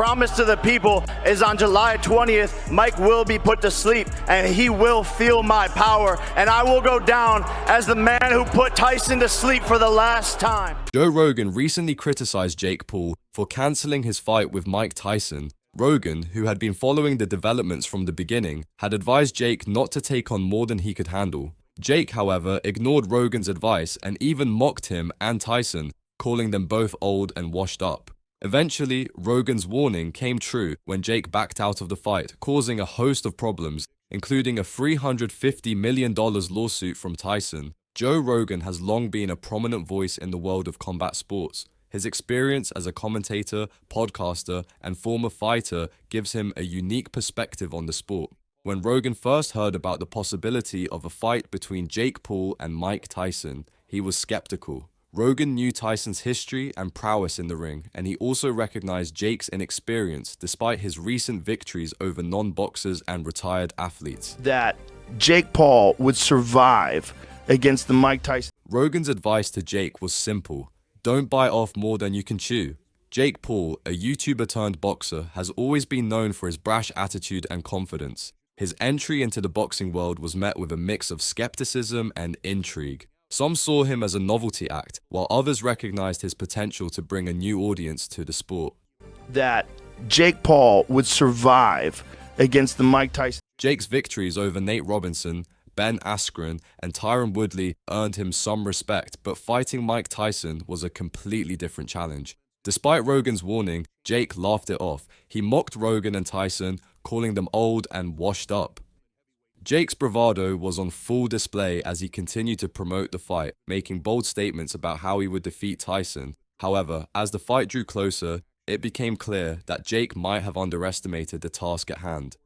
promise to the people is on July 20th, Mike will be put to sleep and he will feel my power, and I will go down as the man who put Tyson to sleep for the last time. Joe Rogan recently criticized Jake Paul for canceling his fight with Mike Tyson. Rogan, who had been following the developments from the beginning, had advised Jake not to take on more than he could handle. Jake, however, ignored Rogan's advice and even mocked him and Tyson, calling them both old and washed up. Eventually, Rogan's warning came true when Jake backed out of the fight, causing a host of problems, including a $350 million lawsuit from Tyson. Joe Rogan has long been a prominent voice in the world of combat sports. His experience as a commentator, podcaster, and former fighter gives him a unique perspective on the sport. When Rogan first heard about the possibility of a fight between Jake Paul and Mike Tyson, he was skeptical. Rogan knew Tyson's history and prowess in the ring, and he also recognized Jake's inexperience despite his recent victories over non-boxers and retired athletes. That Jake Paul would survive against the Mike Tyson. Rogan's advice to Jake was simple: don't bite off more than you can chew. Jake Paul, a YouTuber turned boxer, has always been known for his brash attitude and confidence. His entry into the boxing world was met with a mix of skepticism and intrigue. Some saw him as a novelty act, while others recognized his potential to bring a new audience to the sport. That Jake Paul would survive against the Mike Tyson. Jake's victories over Nate Robinson, Ben Askren, and Tyron Woodley earned him some respect, but fighting Mike Tyson was a completely different challenge. Despite Rogan's warning, Jake laughed it off. He mocked Rogan and Tyson, calling them old and washed up. Jake's bravado was on full display as he continued to promote the fight, making bold statements about how he would defeat Tyson. However, as the fight drew closer, it became clear that Jake might have underestimated the task at hand.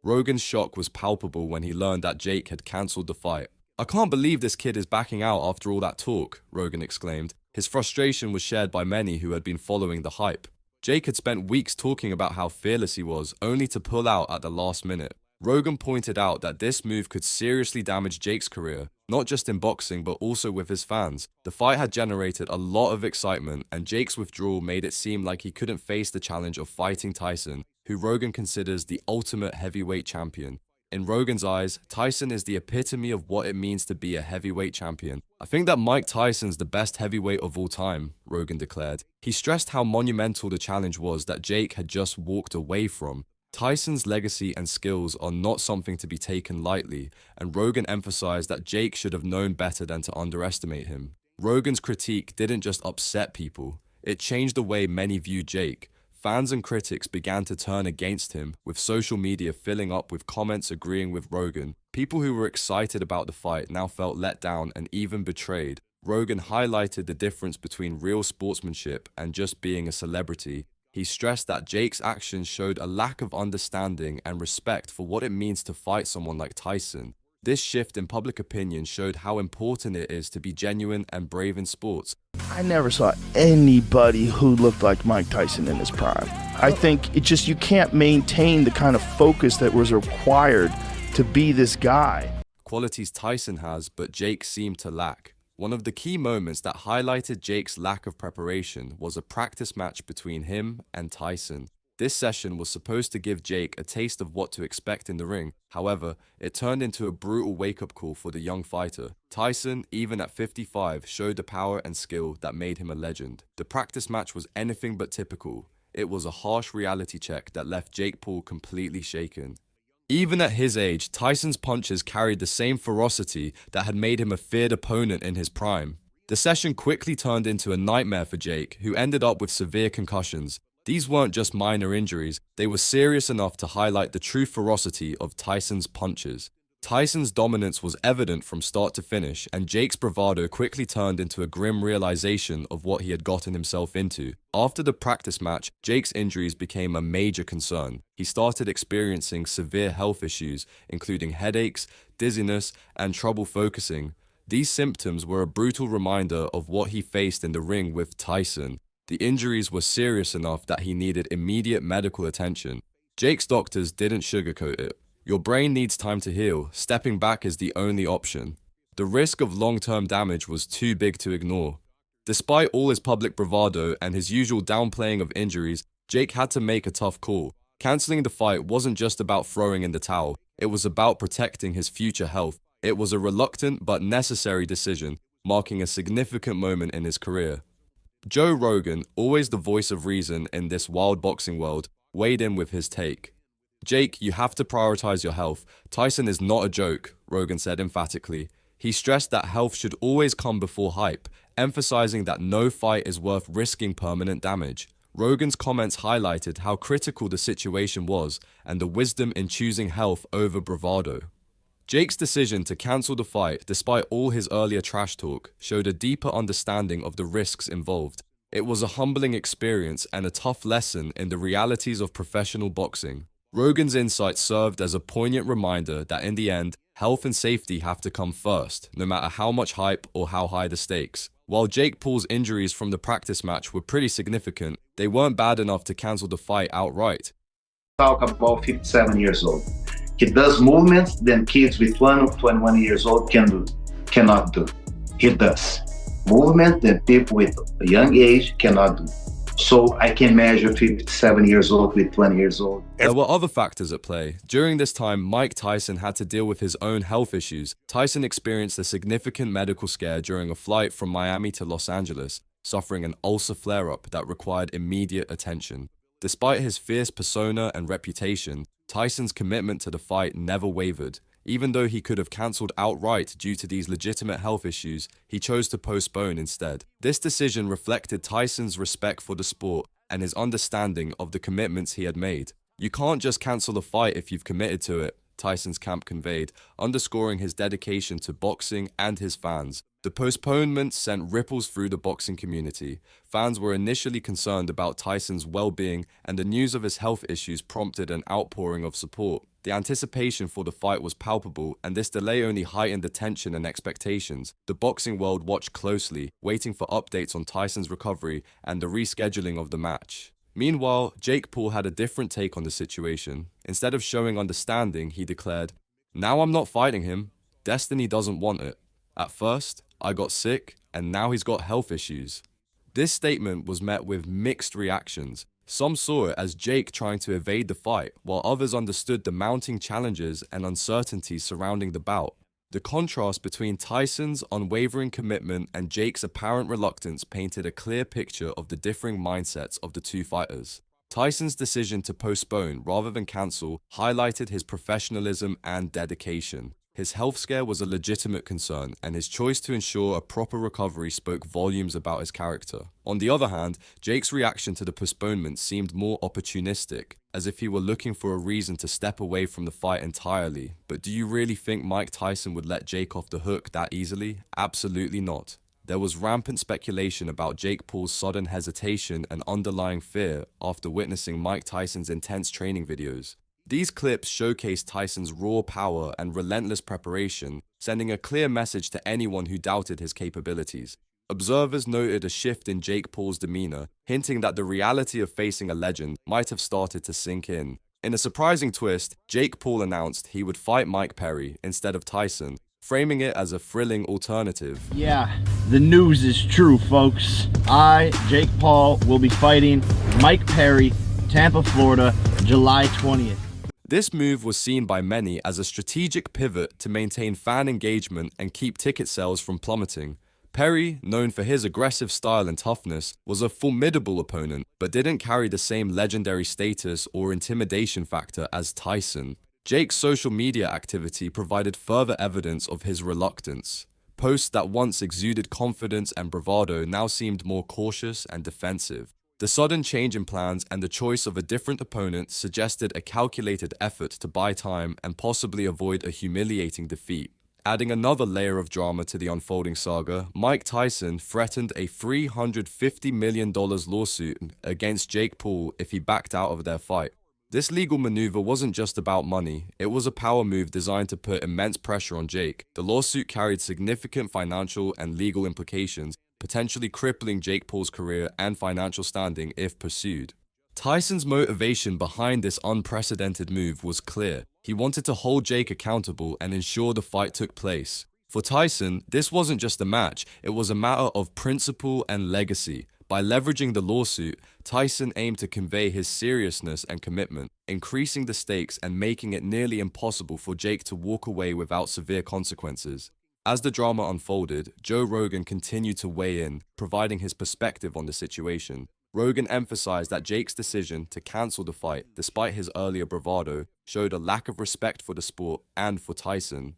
Rogan's shock was palpable when he learned that Jake had cancelled the fight. "I can't believe this kid is backing out after all that talk," Rogan exclaimed. His frustration was shared by many who had been following the hype. Jake had spent weeks talking about how fearless he was, only to pull out at the last minute. Rogan pointed out that this move could seriously damage Jake's career, not just in boxing but also with his fans. The fight had generated a lot of excitement, and Jake's withdrawal made it seem like he couldn't face the challenge of fighting Tyson, who Rogan considers the ultimate heavyweight champion. In Rogan's eyes, Tyson is the epitome of what it means to be a heavyweight champion. "I think that Mike Tyson's the best heavyweight of all time," Rogan declared. He stressed how monumental the challenge was that Jake had just walked away from. Tyson's legacy and skills are not something to be taken lightly, and Rogan emphasized that Jake should have known better than to underestimate him. Rogan's critique didn't just upset people, it changed the way many viewed Jake. Fans and critics began to turn against him, with social media filling up with comments agreeing with Rogan. People who were excited about the fight now felt let down and even betrayed. Rogan highlighted the difference between real sportsmanship and just being a celebrity. He stressed that Jake's actions showed a lack of understanding and respect for what it means to fight someone like Tyson. This shift in public opinion showed how important it is to be genuine and brave in sports. I never saw anybody who looked like Mike Tyson in his prime. I think you can't maintain the kind of focus that was required to be this guy. Qualities Tyson has, but Jake seemed to lack. One of the key moments that highlighted Jake's lack of preparation was a practice match between him and Tyson. This session was supposed to give Jake a taste of what to expect in the ring. However, it turned into a brutal wake-up call for the young fighter. Tyson, even at 55, showed the power and skill that made him a legend. The practice match was anything but typical. It was a harsh reality check that left Jake Paul completely shaken. Even at his age, Tyson's punches carried the same ferocity that had made him a feared opponent in his prime. The session quickly turned into a nightmare for Jake, who ended up with severe concussions. These weren't just minor injuries, they were serious enough to highlight the true ferocity of Tyson's punches. Tyson's dominance was evident from start to finish, and Jake's bravado quickly turned into a grim realization of what he had gotten himself into. After the practice match, Jake's injuries became a major concern. He started experiencing severe health issues, including headaches, dizziness, and trouble focusing. These symptoms were a brutal reminder of what he faced in the ring with Tyson. The injuries were serious enough that he needed immediate medical attention. Jake's doctors didn't sugarcoat it. "Your brain needs time to heal. Stepping back is the only option." The risk of long-term damage was too big to ignore. Despite all his public bravado and his usual downplaying of injuries, Jake had to make a tough call. Canceling the fight wasn't just about throwing in the towel, it was about protecting his future health. It was a reluctant but necessary decision, marking a significant moment in his career. Joe Rogan, always the voice of reason in this wild boxing world, weighed in with his take. "Jake, you have to prioritize your health. Tyson is not a joke," Rogan said emphatically. He stressed that health should always come before hype, emphasizing that no fight is worth risking permanent damage. Rogan's comments highlighted how critical the situation was and the wisdom in choosing health over bravado. Jake's decision to cancel the fight, despite all his earlier trash talk, showed a deeper understanding of the risks involved. It was a humbling experience and a tough lesson in the realities of professional boxing. Rogan's insights served as a poignant reminder that in the end, health and safety have to come first, no matter how much hype or how high the stakes. While Jake Paul's injuries from the practice match were pretty significant, they weren't bad enough to cancel the fight outright. Talk about 57 years old. He does movements that kids with 20 or 21 years old cannot do. He does. Movement that people with a young age cannot do. So I can measure 57 years old with 20 years old. There were other factors at play. During this time, Mike Tyson had to deal with his own health issues. Tyson experienced a significant medical scare during a flight from Miami to Los Angeles, suffering an ulcer flare-up that required immediate attention. Despite his fierce persona and reputation, Tyson's commitment to the fight never wavered. Even though he could have cancelled outright due to these legitimate health issues, he chose to postpone instead. This decision reflected Tyson's respect for the sport and his understanding of the commitments he had made. "You can't just cancel a fight if you've committed to it," Tyson's camp conveyed, underscoring his dedication to boxing and his fans. The postponement sent ripples through the boxing community. Fans were initially concerned about Tyson's well-being, and the news of his health issues prompted an outpouring of support. The anticipation for the fight was palpable, and this delay only heightened the tension and expectations. The boxing world watched closely, waiting for updates on Tyson's recovery and the rescheduling of the match. Meanwhile, Jake Paul had a different take on the situation. Instead of showing understanding, he declared, "Now I'm not fighting him. Destiny doesn't want it. At first, I got sick, and now he's got health issues." This statement was met with mixed reactions. Some saw it as Jake trying to evade the fight, while others understood the mounting challenges and uncertainties surrounding the bout. The contrast between Tyson's unwavering commitment and Jake's apparent reluctance painted a clear picture of the differing mindsets of the two fighters. Tyson's decision to postpone rather than cancel highlighted his professionalism and dedication. His health scare was a legitimate concern, and his choice to ensure a proper recovery spoke volumes about his character. On the other hand, Jake's reaction to the postponement seemed more opportunistic, as if he were looking for a reason to step away from the fight entirely. But do you really think Mike Tyson would let Jake off the hook that easily? Absolutely not. There was rampant speculation about Jake Paul's sudden hesitation and underlying fear after witnessing Mike Tyson's intense training videos. These clips showcase Tyson's raw power and relentless preparation, sending a clear message to anyone who doubted his capabilities. Observers noted a shift in Jake Paul's demeanor, hinting that the reality of facing a legend might have started to sink in. In a surprising twist, Jake Paul announced he would fight Mike Perry instead of Tyson, framing it as a thrilling alternative. Yeah, the news is true, folks. I, Jake Paul, will be fighting Mike Perry, Tampa, Florida, July 20th. This move was seen by many as a strategic pivot to maintain fan engagement and keep ticket sales from plummeting. Perry, known for his aggressive style and toughness, was a formidable opponent, but didn't carry the same legendary status or intimidation factor as Tyson. Jake's social media activity provided further evidence of his reluctance. Posts that once exuded confidence and bravado now seemed more cautious and defensive. The sudden change in plans and the choice of a different opponent suggested a calculated effort to buy time and possibly avoid a humiliating defeat. Adding another layer of drama to the unfolding saga, Mike Tyson threatened a $350 million lawsuit against Jake Paul if he backed out of their fight. This legal maneuver wasn't just about money, it was a power move designed to put immense pressure on Jake. The lawsuit carried significant financial and legal implications, potentially crippling Jake Paul's career and financial standing if pursued. Tyson's motivation behind this unprecedented move was clear. He wanted to hold Jake accountable and ensure the fight took place. For Tyson, this wasn't just a match, it was a matter of principle and legacy. By leveraging the lawsuit, Tyson aimed to convey his seriousness and commitment, increasing the stakes and making it nearly impossible for Jake to walk away without severe consequences. As the drama unfolded, Joe Rogan continued to weigh in, providing his perspective on the situation. Rogan emphasized that Jake's decision to cancel the fight, despite his earlier bravado, showed a lack of respect for the sport and for Tyson.